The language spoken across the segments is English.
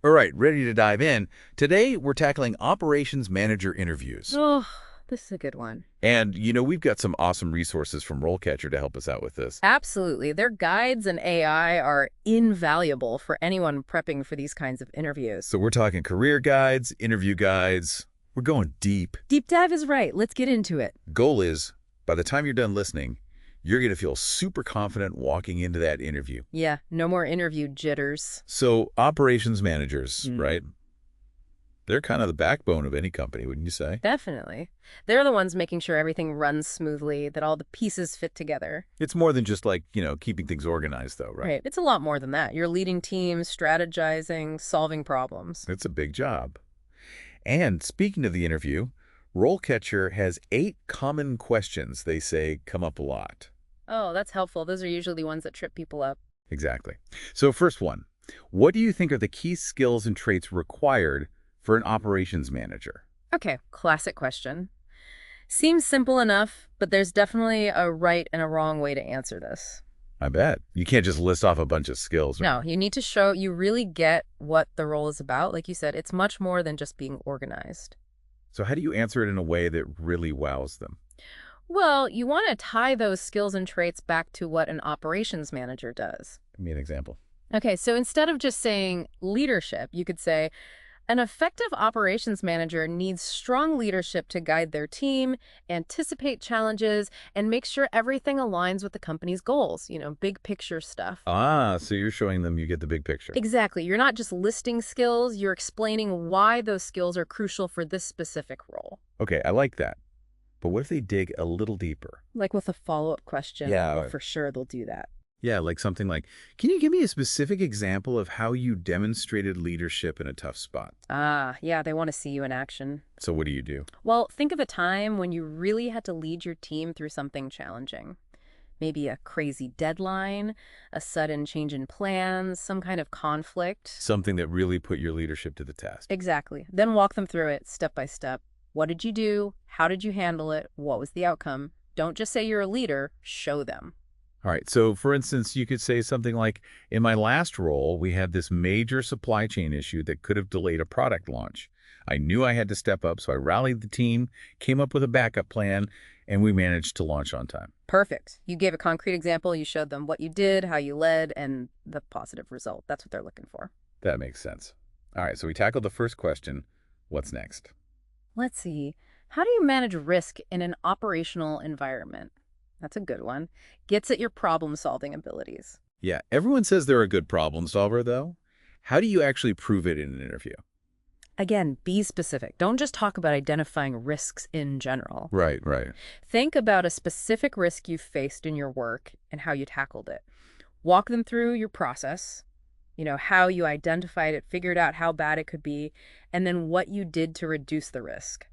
All right, ready to dive in. Today, we're tackling operations manager interviews. Oh, this is a good one. And, we've got some awesome resources from RoleCatcher to help us out with this. Absolutely. Their guides and AI are invaluable for anyone prepping for these kinds of interviews. So we're talking career guides, interview guides. We're going deep. Deep dive is right. Let's get into it. Goal is, by the time you're done listening, you're going to feel super confident walking into that interview. Yeah, no more interview jitters. So operations managers, Mm. right? They're kind of the backbone of any company, wouldn't you say? Definitely. They're the ones making sure everything runs smoothly, that all the pieces fit together. It's more than just like, keeping things organized though, right? Right. It's a lot more than that. You're leading teams, strategizing, solving problems. It's a big job. And speaking of the interview, RoleCatcher has 8 common questions they say come up a lot. Oh, that's helpful. Those are usually the ones that trip people up. Exactly. So first one, what do you think are the key skills and traits required for an operations manager? Okay, classic question. Seems simple enough, but there's definitely a right and a wrong way to answer this. I bet. You can't just list off a bunch of skills. No, you need to show you really get what the role is about. Like you said, it's much more than just being organized. So how do you answer it in a way that really wows them? Well, you want to tie those skills and traits back to what an operations manager does. Give me an example. Okay, so instead of just saying leadership, you could say, an effective operations manager needs strong leadership to guide their team, anticipate challenges, and make sure everything aligns with the company's goals, big picture stuff. Ah, so you're showing them you get the big picture. Exactly. You're not just listing skills, you're explaining why those skills are crucial for this specific role. Okay, I like that. But what if they dig a little deeper? Like with a follow-up question, Yeah. for sure they'll do that. Yeah, like something like, can you give me a specific example of how you demonstrated leadership in a tough spot? Ah, yeah, they want to see you in action. So what do you do? Well, think of a time when you really had to lead your team through something challenging. Maybe a crazy deadline, a sudden change in plans, some kind of conflict. Something that really put your leadership to the test. Exactly. Then walk them through it step by step. What did you do? How did you handle it? What was the outcome? Don't just say you're a leader, show them. All right, so for instance, you could say something like, in my last role, we had this major supply chain issue that could have delayed a product launch. I knew I had to step up, so I rallied the team, came up with a backup plan, and we managed to launch on time. Perfect. You gave a concrete example, you showed them what you did, how you led, and the positive result. That's what they're looking for. That makes sense. All right, so we tackled the first question. What's next? Let's see. How do you manage risk in an operational environment? That's a good one. Gets at your problem-solving abilities. Yeah, everyone says they're a good problem solver, though. How do you actually prove it in an interview? Again, be specific. Don't just talk about identifying risks in general. Right, right. Think about a specific risk you faced in your work and how you tackled it. Walk them through your process, how you identified it, figured out how bad it could be, and then what you did to reduce the risk.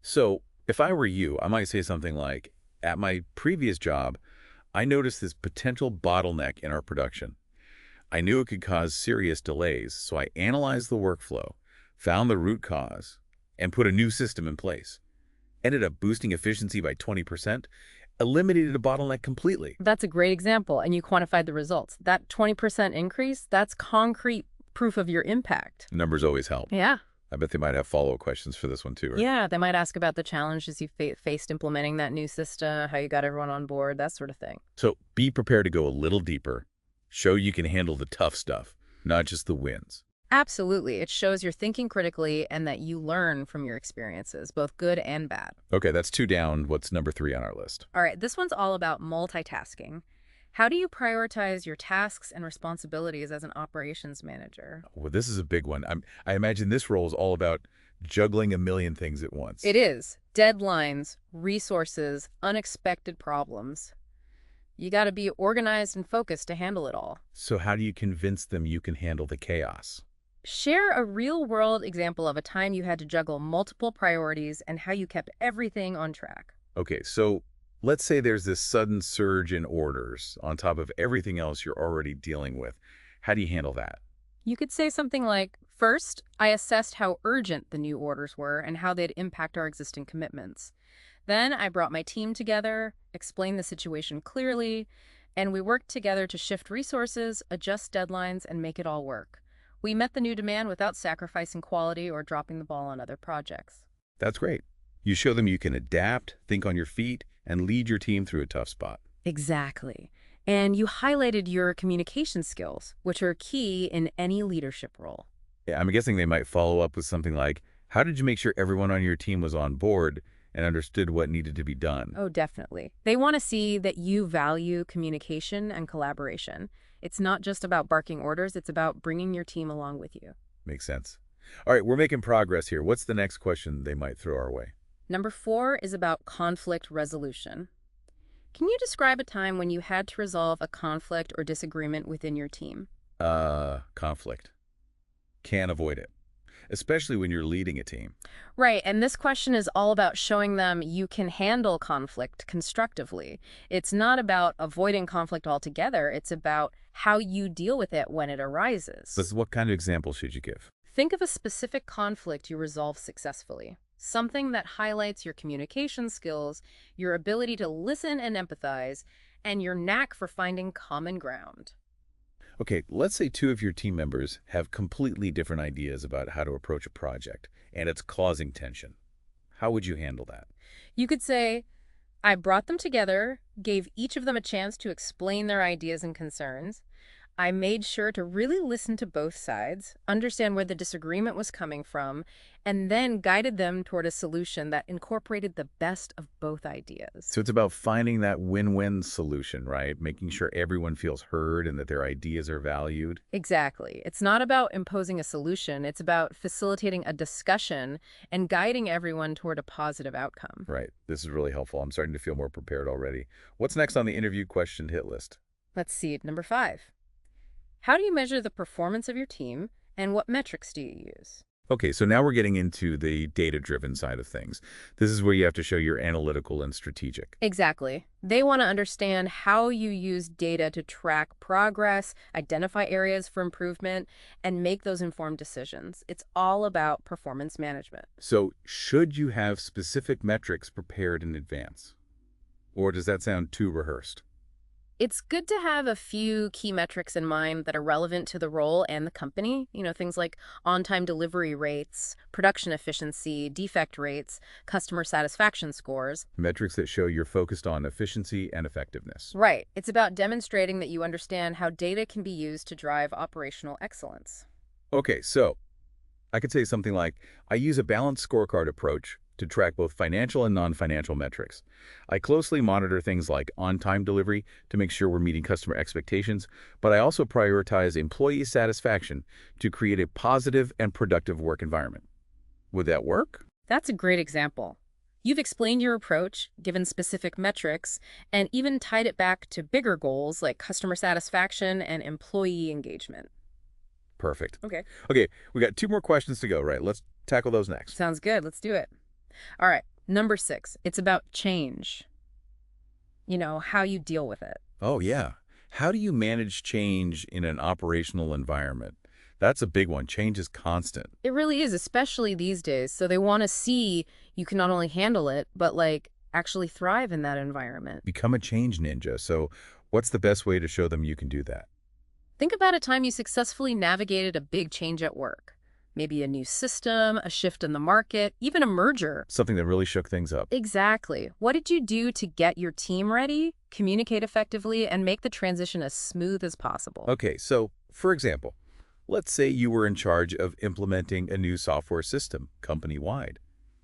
So if I were you, I might say something like, at my previous job, I noticed this potential bottleneck in our production. I knew it could cause serious delays, so I analyzed the workflow, found the root cause, and put a new system in place. Ended up boosting efficiency by 20%, eliminated a bottleneck completely. That's a great example, and you quantified the results. That 20% increase, that's concrete proof of your impact. Numbers always help. Yeah. I bet they might have follow-up questions for this one too, right? Yeah, they might ask about the challenges you faced implementing that new system, how you got everyone on board, that sort of thing. So be prepared to go a little deeper. Show you can handle the tough stuff, not just the wins. Absolutely. It shows you're thinking critically and that you learn from your experiences, both good and bad. Okay, that's 2 down. What's number 3 on our list? All right, this one's all about multitasking. How do you prioritize your tasks and responsibilities as an operations manager? Well, this is a big one. I imagine this role is all about juggling a million things at once. It is. Deadlines, resources, unexpected problems. You got to be organized and focused to handle it all. So how do you convince them you can handle the chaos? Share a real-world example of a time you had to juggle multiple priorities and how you kept everything on track. Okay, so let's say there's this sudden surge in orders on top of everything else you're already dealing with. How do you handle that? You could say something like, first, I assessed how urgent the new orders were and how they'd impact our existing commitments. Then I brought my team together, explained the situation clearly, and we worked together to shift resources, adjust deadlines, and make it all work. We met the new demand without sacrificing quality or dropping the ball on other projects. That's great. You show them you can adapt, think on your feet, and lead your team through a tough spot. Exactly. And you highlighted your communication skills, which are key in any leadership role. Yeah, I'm guessing they might follow up with something like, how did you make sure everyone on your team was on board and understood what needed to be done? Oh, definitely. They want to see that you value communication and collaboration. It's not just about barking orders, it's about bringing your team along with you. Makes sense. All right, we're making progress here. What's the next question they might throw our way? Number 4 is about conflict resolution. Can you describe a time when you had to resolve a conflict or disagreement within your team? Conflict. Can't avoid it, especially when you're leading a team. Right, and this question is all about showing them you can handle conflict constructively. It's not about avoiding conflict altogether, it's about how you deal with it when it arises. So what kind of example should you give? Think of a specific conflict you resolve successfully. Something that highlights your communication skills, your ability to listen and empathize, and your knack for finding common ground. Okay, let's say two of your team members have completely different ideas about how to approach a project, and it's causing tension. How would you handle that? You could say, I brought them together, gave each of them a chance to explain their ideas and concerns. I made sure to really listen to both sides, understand where the disagreement was coming from, and then guided them toward a solution that incorporated the best of both ideas. So it's about finding that win-win solution, right? Making sure everyone feels heard and that their ideas are valued. Exactly. It's not about imposing a solution. It's about facilitating a discussion and guiding everyone toward a positive outcome. Right. This is really helpful. I'm starting to feel more prepared already. What's next on the interview question hit list? Let's see, number 5. How do you measure the performance of your team, and what metrics do you use? Okay, so now we're getting into the data-driven side of things. This is where you have to show you're analytical and strategic. Exactly. They want to understand how you use data to track progress, identify areas for improvement, and make those informed decisions. It's all about performance management. So should you have specific metrics prepared in advance? Or does that sound too rehearsed? It's good to have a few key metrics in mind that are relevant to the role and the company. Things like on-time delivery rates, production efficiency, defect rates, customer satisfaction scores. Metrics that show you're focused on efficiency and effectiveness. Right. It's about demonstrating that you understand how data can be used to drive operational excellence. Okay, so I could say something like, I use a balanced scorecard approach to track both financial and non-financial metrics. I closely monitor things like on-time delivery to make sure we're meeting customer expectations, but I also prioritize employee satisfaction to create a positive and productive work environment. Would that work? That's a great example. You've explained your approach, given specific metrics, and even tied it back to bigger goals like customer satisfaction and employee engagement. Perfect. Okay. Okay, we got 2 more questions to go, right? Let's tackle those next. Sounds good. Let's do it. All right. Number 6, it's about change. How you deal with it. Oh, yeah. How do you manage change in an operational environment? That's a big one. Change is constant. It really is, especially these days. So they want to see you can not only handle it, but actually thrive in that environment. Become a change ninja. So what's the best way to show them you can do that? Think about a time you successfully navigated a big change at work. Maybe a new system, a shift in the market, even a merger. Something that really shook things up. Exactly. What did you do to get your team ready, communicate effectively, and make the transition as smooth as possible? Okay, so for example, let's say you were in charge of implementing a new software system company-wide.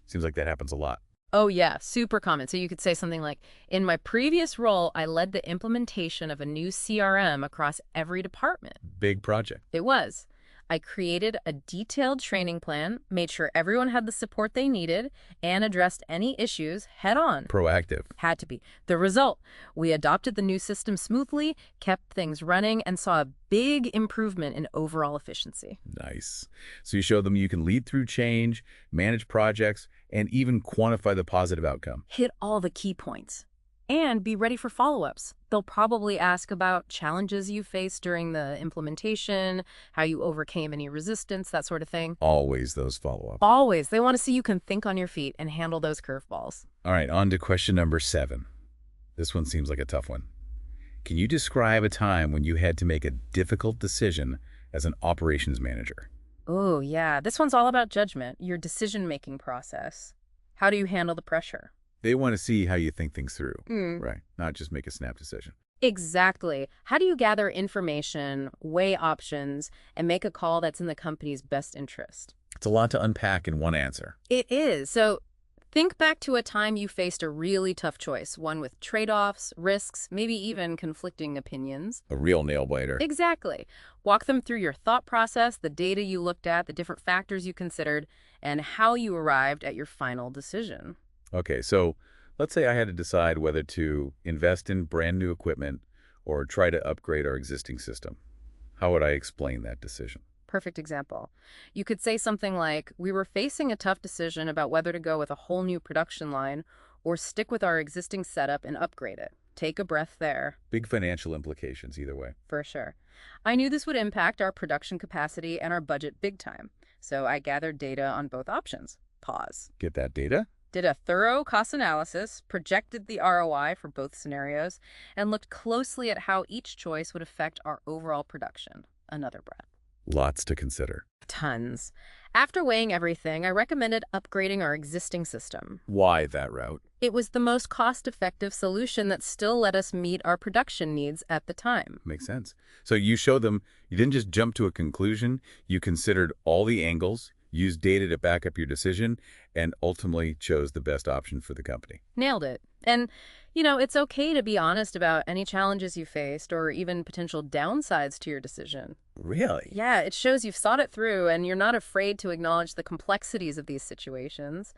Seems like that happens a lot. Oh yeah, super common. So you could say something like, in my previous role, I led the implementation of a new CRM across every department. Big project. It was. I created a detailed training plan, made sure everyone had the support they needed, and addressed any issues head on. Proactive. Had to be. The result, we adopted the new system smoothly, kept things running, and saw a big improvement in overall efficiency. Nice. So you show them you can lead through change, manage projects, and even quantify the positive outcome. Hit all the key points. And be ready for follow-ups. They'll probably ask about challenges you faced during the implementation, how you overcame any resistance, that sort of thing. Always those follow-ups. Always. They want to see you can think on your feet and handle those curveballs. All right, on to question number 7. This one seems like a tough one. Can you describe a time when you had to make a difficult decision as an operations manager? Oh, yeah. This one's all about judgment, your decision-making process. How do you handle the pressure? They want to see how you think things through, Mm. right? Not just make a snap decision. Exactly. How do you gather information, weigh options, and make a call that's in the company's best interest? It's a lot to unpack in one answer. It is. So think back to a time you faced a really tough choice, one with trade-offs, risks, maybe even conflicting opinions. A real nail biter. Exactly. Walk them through your thought process, the data you looked at, the different factors you considered, and how you arrived at your final decision. Okay, so let's say I had to decide whether to invest in brand new equipment or try to upgrade our existing system. How would I explain that decision? Perfect example. You could say something like, we were facing a tough decision about whether to go with a whole new production line or stick with our existing setup and upgrade it. Take a breath there. Big financial implications either way. For sure. I knew this would impact our production capacity and our budget big time, so I gathered data on both options. Pause. Get that data? Did a thorough cost analysis, projected the ROI for both scenarios, and looked closely at how each choice would affect our overall production. Another breath. Lots to consider. Tons. After weighing everything, I recommended upgrading our existing system. Why that route? It was the most cost-effective solution that still let us meet our production needs at the time. Makes sense. So you showed them, you didn't just jump to a conclusion, you considered all the angles, used data to back up your decision, and ultimately chose the best option for the company. Nailed it. And, it's okay to be honest about any challenges you faced or even potential downsides to your decision. Really? Yeah, it shows you've thought it through and you're not afraid to acknowledge the complexities of these situations.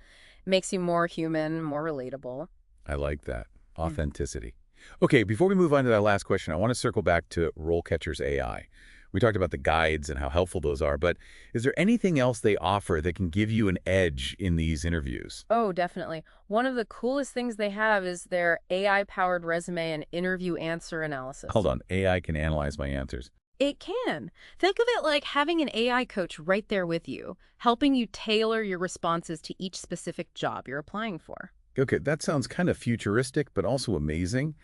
Makes you more human, more relatable. I like that. Authenticity. Okay, before we move on to that last question, I want to circle back to RoleCatcher's AI. We talked about the guides and how helpful those are, but is there anything else they offer that can give you an edge in these interviews? Oh, definitely. One of the coolest things they have is their AI-powered resume and interview answer analysis. Hold on, AI can analyze my answers. It can. Think of it like having an AI coach right there with you, helping you tailor your responses to each specific job you're applying for. Okay, that sounds kind of futuristic, but also amazing.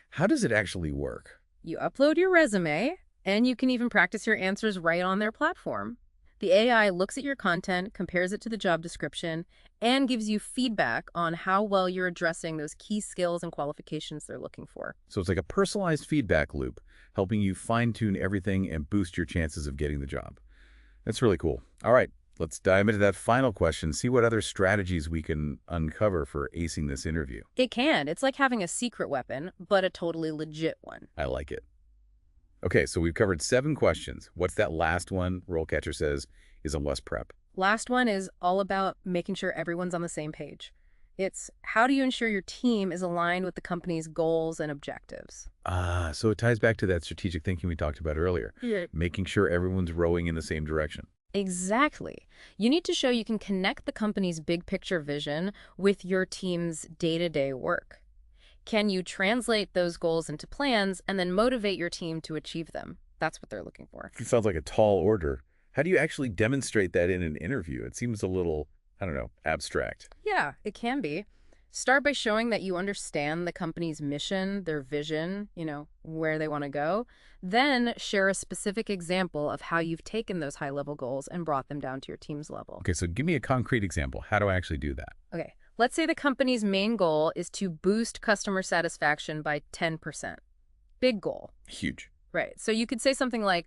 How does it actually work? You upload your resume, and you can even practice your answers right on their platform. The AI looks at your content, compares it to the job description, and gives you feedback on how well you're addressing those key skills and qualifications they're looking for. So it's like a personalized feedback loop, helping you fine-tune everything and boost your chances of getting the job. That's really cool. All right, let's dive into that final question, see what other strategies we can uncover for acing this interview. It can. It's like having a secret weapon, but a totally legit one. I like it. Okay, so we've covered 7 questions. What's that last one RoleCatcher says is a must prep? Last one is all about making sure everyone's on the same page. It's how do you ensure your team is aligned with the company's goals and objectives? So it ties back to that strategic thinking we talked about earlier, making sure everyone's rowing in the same direction. Exactly. You need to show you can connect the company's big picture vision with your team's day-to-day work. Can you translate those goals into plans and then motivate your team to achieve them? That's what they're looking for. It sounds like a tall order. How do you actually demonstrate that in an interview? It seems a little, I don't know, abstract. Yeah, it can be. Start by showing that you understand the company's mission, their vision, where they want to go. Then share a specific example of how you've taken those high-level goals and brought them down to your team's level. Okay, so give me a concrete example. How do I actually do that? Okay, let's say the company's main goal is to boost customer satisfaction by 10%. Big goal. Huge. Right. So you could say something like,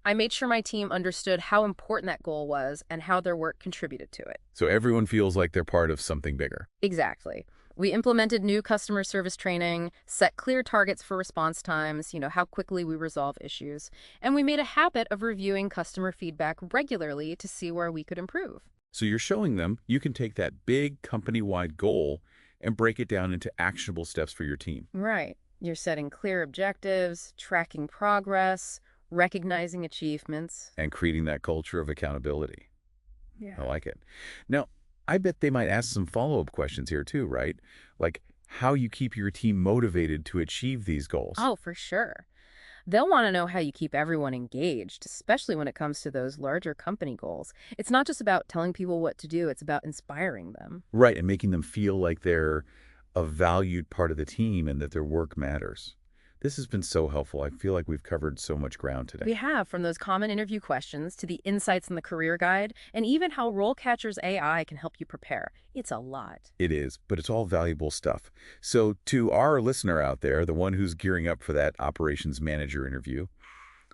I made sure my team understood how important that goal was and how their work contributed to it. So everyone feels like they're part of something bigger. Exactly. We implemented new customer service training, set clear targets for response times, how quickly we resolve issues, and we made a habit of reviewing customer feedback regularly to see where we could improve. So you're showing them you can take that big company-wide goal and break it down into actionable steps for your team. Right. You're setting clear objectives, tracking progress, recognizing achievements. And creating that culture of accountability. Yeah. I like it. Now, I bet they might ask some follow-up questions here too, right? Like how you keep your team motivated to achieve these goals. Oh, for sure. They'll want to know how you keep everyone engaged, especially when it comes to those larger company goals. It's not just about telling people what to do, it's about inspiring them. Right, and making them feel like they're a valued part of the team and that their work matters. This has been so helpful. I feel like we've covered so much ground today. We have, from those common interview questions to the insights in the career guide, and even how RoleCatcher's AI can help you prepare. It's a lot. It is, but it's all valuable stuff. So to our listener out there, the one who's gearing up for that operations manager interview,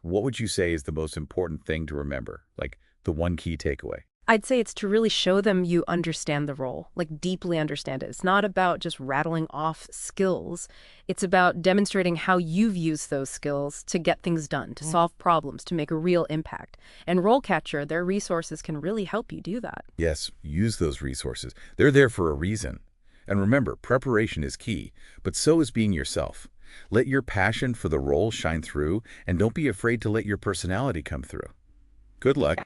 what would you say is the most important thing to remember? Like the one key takeaway? I'd say it's to really show them you understand the role, like deeply understand it. It's not about just rattling off skills. It's about demonstrating how you've used those skills to get things done, to solve problems, to make a real impact. And RoleCatcher, their resources can really help you do that. Yes, use those resources. They're there for a reason. And remember, preparation is key, but so is being yourself. Let your passion for the role shine through, and don't be afraid to let your personality come through. Good luck.